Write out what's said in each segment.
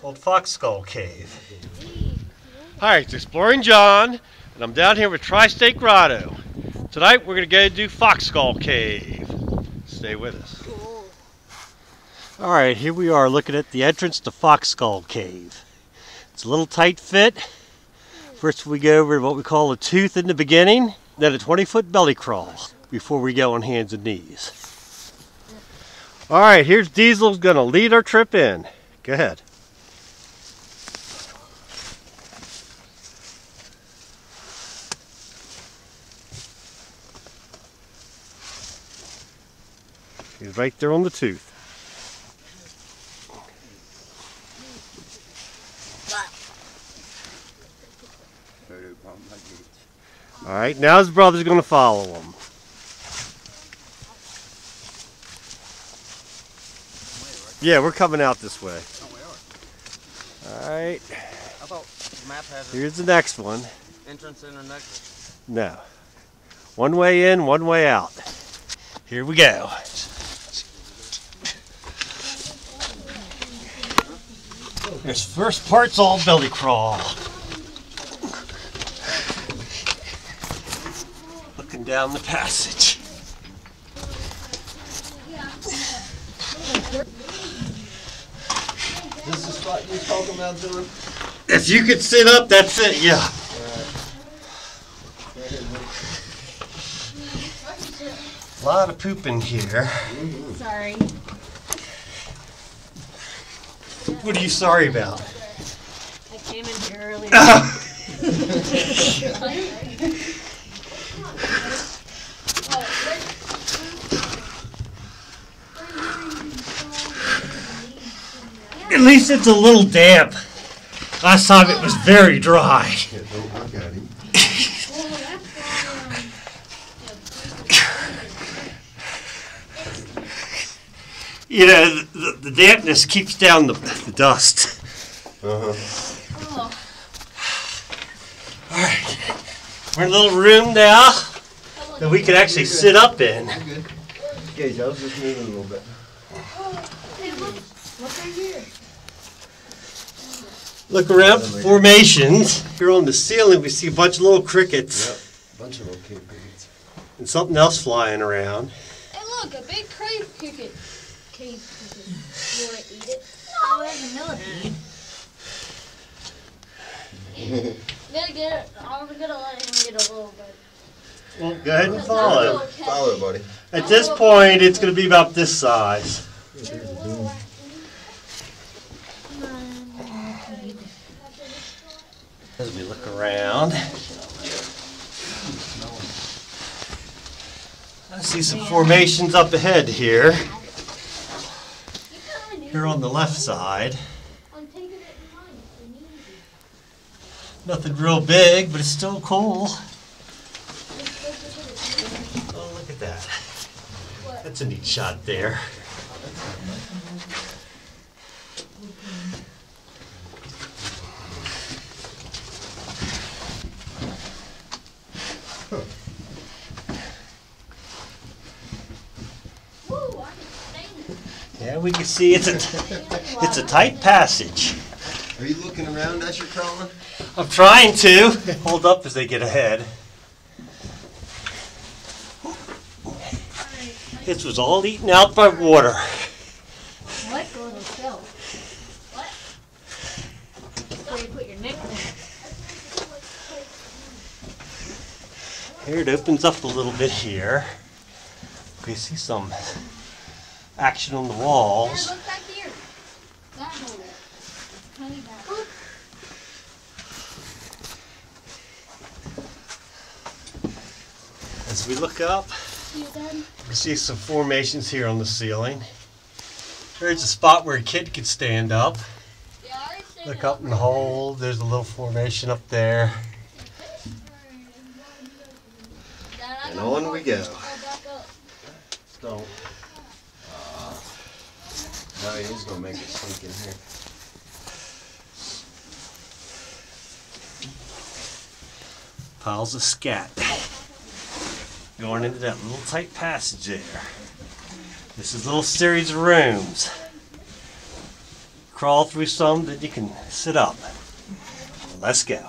called Fox Skull Cave. Hi, it's Exploring John, and I'm down here with Tri-State Grotto. Tonight we're going to go do Fox Skull Cave. Stay with us. Alright, here we are looking at the entrance to Fox Skull Cave. It's a little tight fit. First we go over what we call a tooth in the beginning, then a 20-foot belly crawl before we go on hands and knees. Alright, here's Diesel's going to lead our trip in. Go ahead. He's right there on the tooth. Alright, now his brother's going to follow him. Yeah, we're coming out this way. Alright. I thought the map had here's the next one. entrance in or exit. No. One way in, one way out. Here we go. This first part's all belly crawl. Looking down the passage. This is the spot you were talking about doing? If you could sit up, that's it, yeah. A lot of poop in here. Sorry. What are you sorry about? I came in here earlier. At least it's a little damp. Last time it was very dry. You know, the dampness keeps down the dust. Oh. All right, we're in a little room now that we can actually sit up in. Good. Okay, Joe, just moving a little bit. Hey, look right here. Look around for formations. Here on the ceiling, we see a bunch of little crickets. Yep, a bunch of little cave crickets. And something else flying around. Hey, look, a big cave cricket. Cave cricket. You want to eat it? No, there's a millipede. I'm gonna let him get a little bit. Well, go ahead and follow. Follow it, buddy. At this point, it's going to be about this size. As we look around, I see some formations up ahead here. Here on the left side. Nothing real big, but it's still cool. Oh, look at that. That's a neat shot there. Yeah, we can see it's a tight passage. Are you looking around as you're crawling? I'm trying to hold up as they get ahead. This was all eaten out by water. What? Go to the cell. What? Where you put your nickname. Here it opens up a little bit here. We see some action on the walls. Look back here. That hole. Tiny back. As we look up, we see some formations here on the ceiling. There's a spot where a kid could stand up. Look up and hold. There's a little formation up there. And on we go. Don't. No, he's going to make it sink in here. Piles of scat going into that little tight passage there. This is a little series of rooms. crawl through some that you can sit up. Let's go.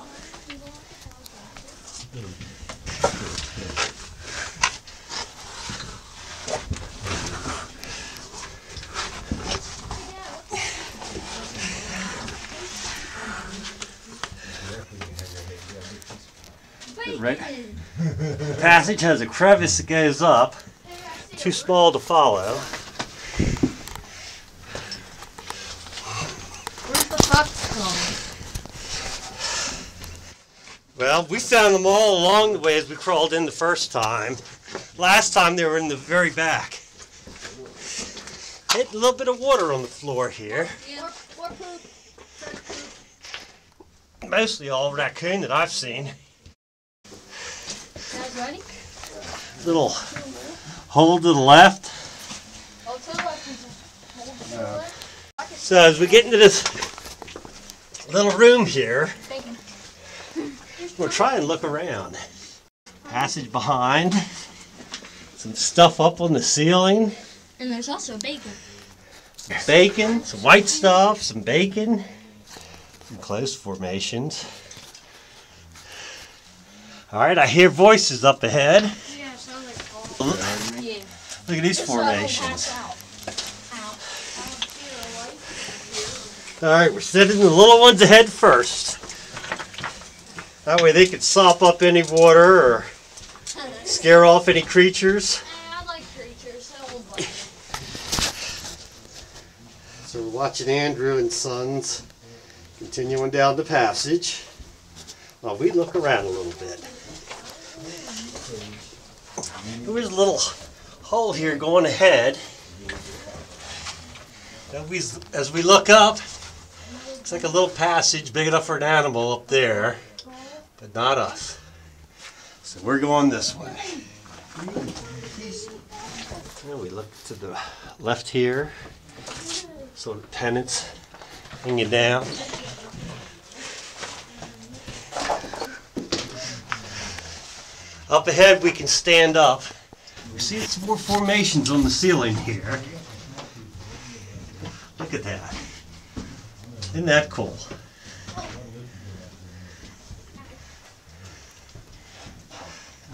Right. The passage has a crevice that goes up, too small to follow. Where's the fox skull? Well, we found them all along the way as we crawled in the first time. Last time they were in the very back. Hit a little bit of water on the floor here. More poop. Mostly all raccoon that I've seen. Guys ready? Little hole to the left. Oh, to the left. Hold to the left. So as we get into this little room here, Bacon. we'll try and look around. Passage behind. Some stuff up on the ceiling. And there's also bacon. Some bacon, some white stuff, some bacon. Some closed formations. Alright, I hear voices up ahead. Yeah, it sounds like fall. Yeah. Look at these formations. Alright, we're sending the little ones ahead first. That way they can sop up any water or scare off any creatures. I like creatures. I won't bite. So we're watching Andrew and Sons continuing down the passage while we look around a little bit. There's a little hole here going ahead. As we look up, it's like a little passage big enough for an animal up there, but not us. So we're going this way. Well, we look to the left here, so the pennants hanging down. Up ahead we can stand up. We see some more formations on the ceiling here. Look at that. Isn't that cool?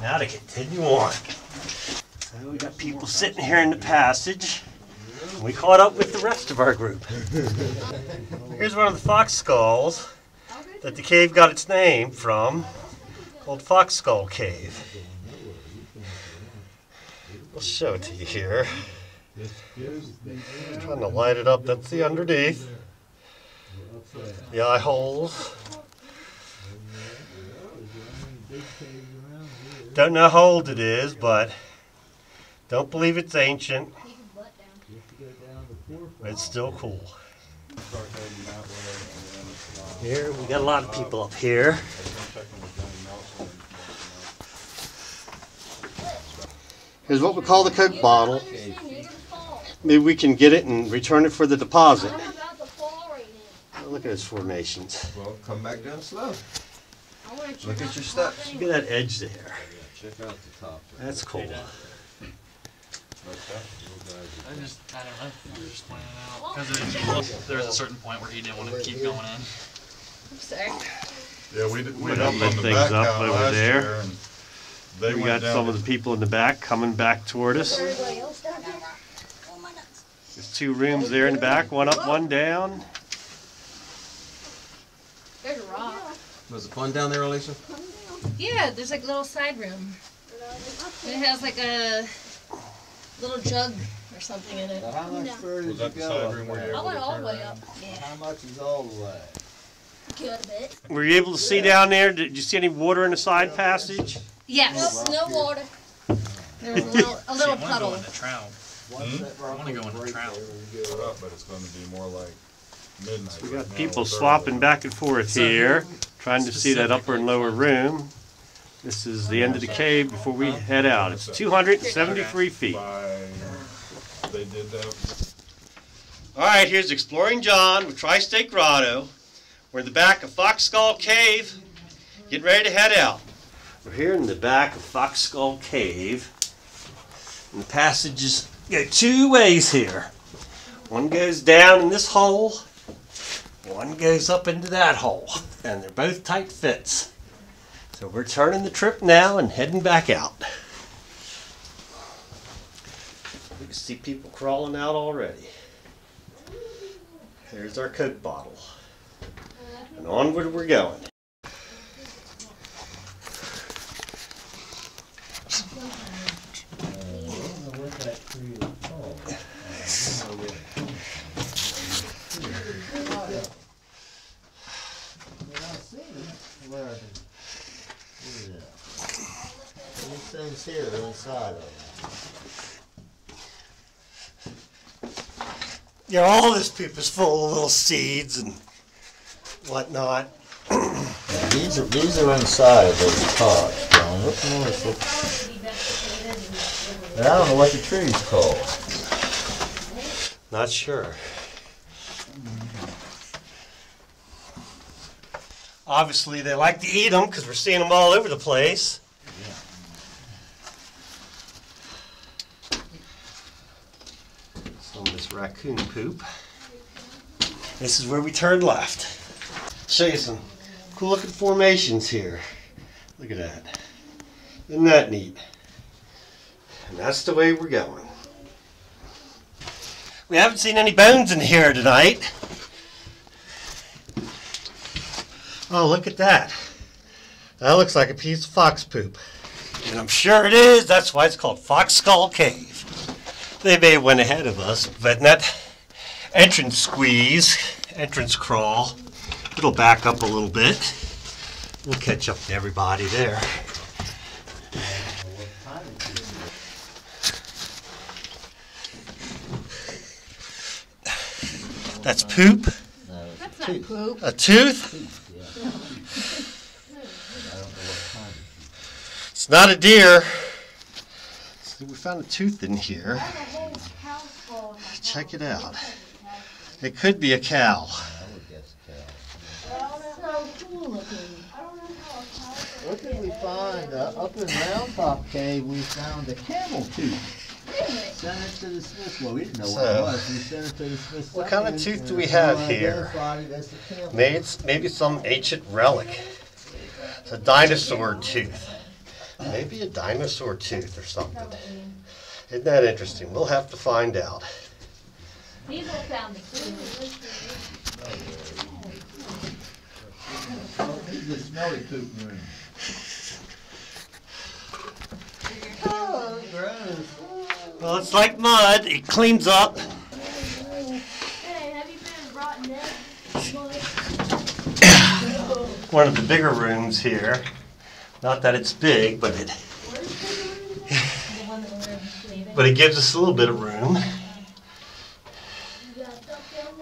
Now to continue on. So we got people sitting here in the passage. We caught up with the rest of our group. Here's one of the fox skulls that the cave got its name from, called Fox Skull Cave. We'll show it to you here. Trying to light it up. That's the underneath. The eye holes. Don't know how old it is, but don't believe it's ancient. But it's still cool. Here, we got a lot of people up here. Here's what we call the Coke bottle. Maybe we can get it and return it for the deposit. Oh, look at those formations. Well, come back down slow. Look at your steps. Look at that edge there. Check out the top. That's cool. I don't know. You're just pointing it out. Because there was a certain point where he didn't want to keep going in. I'm sorry. Yeah, we We're up on letting the things back up count over last there. year, and they We went got down some to- of the people in the back coming back toward us. Everybody else down here? There's two rooms there in the back, one up, one down. There's a rock. Was it fun down there, Elisa? Yeah, there's like a little side room. And it has like a little jug or something in it. How much further Was did you that the go side up room where there? you I went all the way up. How much is all the way? Good a bit. Were you able to see down there? Did you see any water in the side passage? Yes. No water. There was a little See, I want to go puddle. in the trout. What's that I wanna go in the break trout. there when you go Put up? up, but it's going to be more like midnight. We got right now. people It's swapping early. back and forth here, trying to see that upper and lower room. This is the end of the cave before we head out. It's 273 feet. They did that. All right, here's Exploring John with Tri-State Grotto. We're in the back of Fox Skull Cave, getting ready to head out. We're here in the back of Fox Skull Cave, and the passages go two ways here. One goes down in this hole, One goes up into that hole, and they're both tight fits. So we're turning the trip now and heading back out. We can see people crawling out already. There's our Coke bottle. And onward we're going. These things here are inside of it. Yeah, all this poop is full of little seeds and whatnot. These are inside of those pots, John. Look more. I don't know what the tree's called. Not sure. Obviously, they like to eat them because we're seeing them all over the place. Some of this raccoon poop. This is where we turned left. Show you some cool looking formations here. Look at that. Isn't that neat? And that's the way we're going. We haven't seen any bones in here tonight. Oh, look at that. That looks like a piece of fox poop. And I'm sure it is. That's why it's called Fox Skull Cave. They may have went ahead of us, but in that entrance squeeze, entrance crawl, it'll back up a little bit. We'll catch up to everybody there. That's poop. That's not poop. A tooth. It's not a deer. So we found a tooth in here. Check it out. It could be a cow. What did we find? Up in Round Top Cave, we found a camel tooth. Sent it to the Smith. Well, we didn't know what it was. We sent it to the Smith. What kind of tooth do we have here? Maybe some ancient relic. It's a dinosaur tooth. Maybe a dinosaur tooth or something. Isn't that interesting? We'll have to find out. These all found the tooth. This is the smelly poop room. Well, it's like mud. It cleans up. Hey, have you been rotten eggs? One of the bigger rooms here. Not that it's big, but it gives us a little bit of room.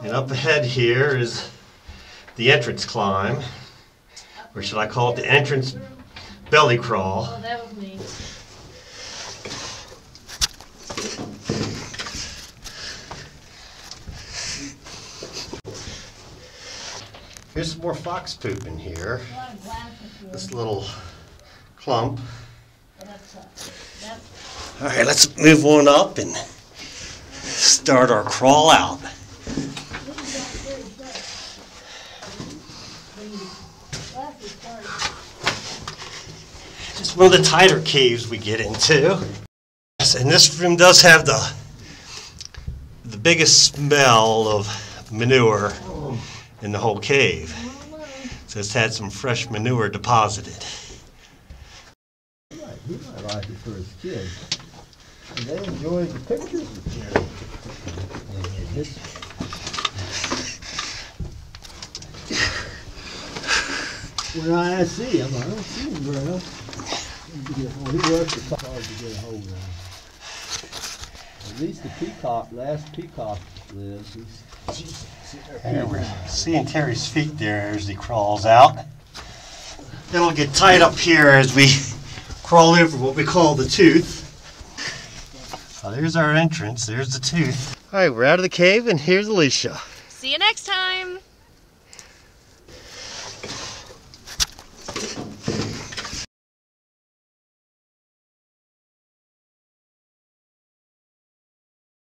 And up ahead here is the entrance climb, or should I call it the entrance belly crawl. Oh, that was me. Here's some more fox poop in here. This little clump. All right, let's move on up and start our crawl out. Just one of the tighter caves we get into. Yes, and this room does have the biggest smell of manure in the whole cave. So it's had some fresh manure deposited. He might like it for his kids. And they enjoyed the pictures when I see him, I don't see him very often. He works the hard to get a hold of. At least the last peacock lives. Here we're seeing Terry's feet there as he crawls out. It'll get tight up here as we crawl over what we call the tooth. Oh, there's our entrance. There's the tooth. All right, we're out of the cave, and here's Alicia. See you next time.